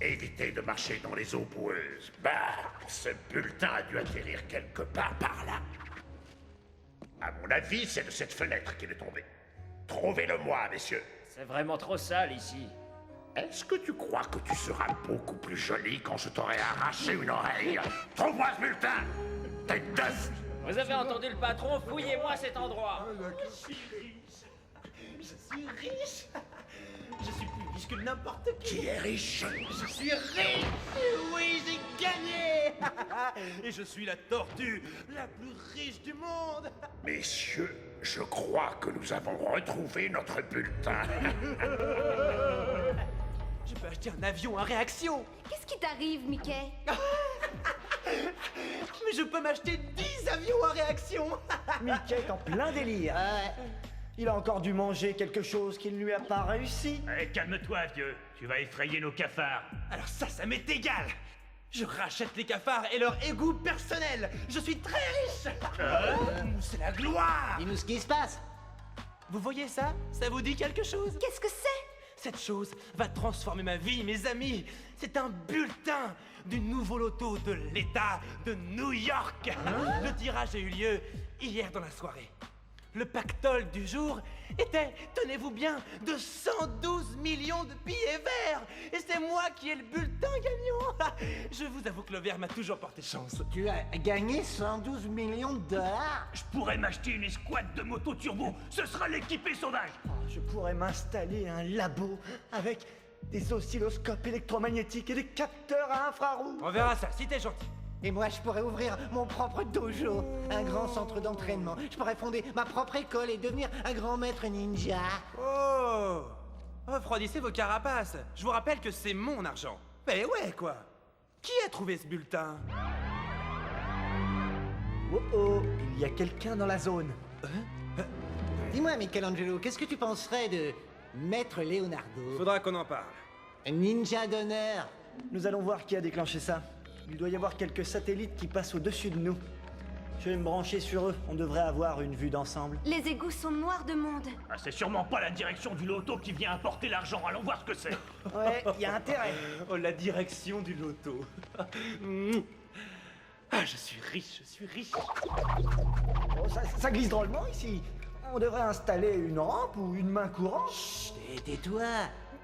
Évitez de marcher dans les eaux boueuses. Bah, ce bulletin a dû atterrir quelque part par là. À mon avis, c'est de cette fenêtre qu'il est tombé. Trouvez-le-moi, messieurs. C'est vraiment trop sale ici. Est-ce que tu crois que tu seras beaucoup plus joli quand je t'aurai arraché une oreille? Trouve-moi ce bulletin! Tête d'œuf! Vous avez entendu le patron? Fouillez-moi cet endroit. Je suis riche. Je suis riche. Je suis plus riche que n'importe qui. Qui est riche? Je suis riche. Oui, j'ai gagné. Et je suis la tortue la plus riche du monde. Messieurs, je crois que nous avons retrouvé notre bulletin. Je peux acheter un avion à réaction. Qu'est-ce qui t'arrive, Mickey? Mais je peux m'acheter 10 avions à réaction. Mickey est en plein délire. Il a encore dû manger quelque chose qui ne lui a pas réussi. Allez, calme-toi, vieux. Tu vas effrayer nos cafards. Alors ça m'est égal. Je rachète les cafards et leur égout personnel. Je suis très riche. C'est la gloire. Dis-nous ce qui se passe. Vous voyez ça? Ça vous dit quelque chose? Qu'est-ce que c'est? Cette chose va transformer ma vie, mes amis. C'est un bulletin du nouveau loto de l'État de New York. Le tirage a eu lieu hier dans la soirée. Le pactole du jour était, tenez-vous bien, de 112 millions de billets verts. Et c'est moi qui ai le bulletin gagnant. Je vous avoue que le vert m'a toujours porté chance. Tu as gagné 112 millions de dollars. Je pourrais m'acheter une escouade de motos turbo. Ce sera l'équipé sauvage. Je pourrais m'installer un labo avec des oscilloscopes électromagnétiques et des capteurs à infrarouge. On verra ça, si t'es gentil. Et moi, je pourrais ouvrir mon propre dojo, un grand centre d'entraînement. Je pourrais fonder ma propre école et devenir un grand maître ninja. Oh, refroidissez vos carapaces. Je vous rappelle que c'est mon argent. Mais ouais, quoi. Qui a trouvé ce bulletin? Oh oh, il y a quelqu'un dans la zone. Dis-moi, Michelangelo, qu'est-ce que tu penserais de Maître Leonardo? Faudra qu'on en parle. Ninja d'honneur. Nous allons voir qui a déclenché ça. Il doit y avoir quelques satellites qui passent au-dessus de nous. Je vais me brancher sur eux, on devrait avoir une vue d'ensemble. Les égouts sont noirs de monde. Ah, c'est sûrement pas la direction du loto qui vient apporter l'argent. Allons voir ce que c'est. Ouais, il y a intérêt. Oh, la direction du loto. Ah, je suis riche, je suis riche. Oh, ça glisse drôlement ici. On devrait installer une rampe ou une main courante. Chut, tais-toi.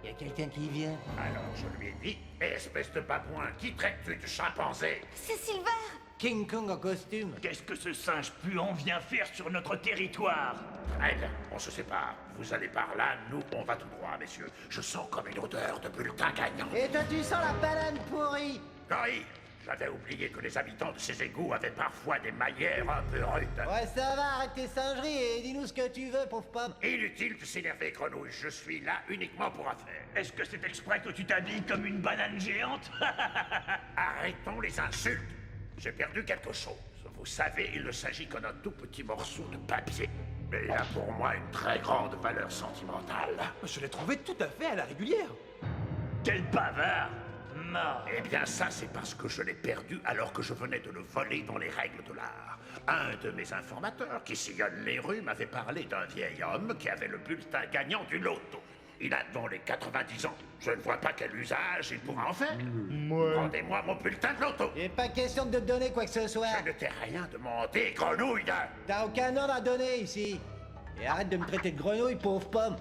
Il y a quelqu'un qui vient. Alors je lui ai dit, espèce de babouin, qui traites-tu de chimpanzé? C'est Silver! King Kong en costume. Qu'est-ce que ce singe puant vient faire sur notre territoire? Très bien, on se sépare. Vous allez par là, nous on va tout droit, messieurs. Je sens comme une odeur de bulletin gagnant. Et toi, tu sens la banane pourrie. Oui, j'avais oublié que les habitants de ces égouts avaient parfois des manières un peu rudes. Ouais, ça va, arrête tes singeries et dis-nous ce que tu veux, pauvre pomme. Inutile de s'énerver, Grenouille, je suis là uniquement pour affaires. Est-ce que c'est exprès que tu t'habilles comme une banane géante? Arrêtons les insultes. J'ai perdu quelque chose. Vous savez, il ne s'agit que d'un tout petit morceau de papier. Mais il a pour moi une très grande valeur sentimentale. Je l'ai trouvé tout à fait à la régulière. Quel bavard! Mort! Eh bien ça, c'est parce que je l'ai perdu alors que je venais de le voler dans les règles de l'art. Un de mes informateurs qui sillonne les rues m'avait parlé d'un vieil homme qui avait le bulletin gagnant du loto. Il a dans les 90 ans. Je ne vois pas quel usage il pourra en faire. Rendez-moi mon bulletin de loto. Il est pas question de te donner quoi que ce soit. Je ne t'ai rien demandé, Grenouille. T'as aucun ordre à donner ici. Et arrête de me traiter de grenouille, pauvre pomme.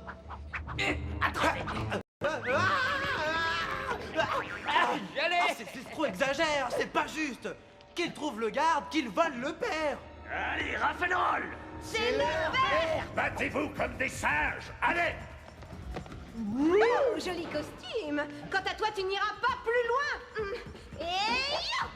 Allez, c'est trop exagère, c'est pas juste. Qu'il trouve le garde, qu'il vole le père. Allez, raffinol! C'est le vert! Battez-vous comme des singes. Allez! Oh, joli costume! Quant à toi, tu n'iras pas plus loin! Et yo!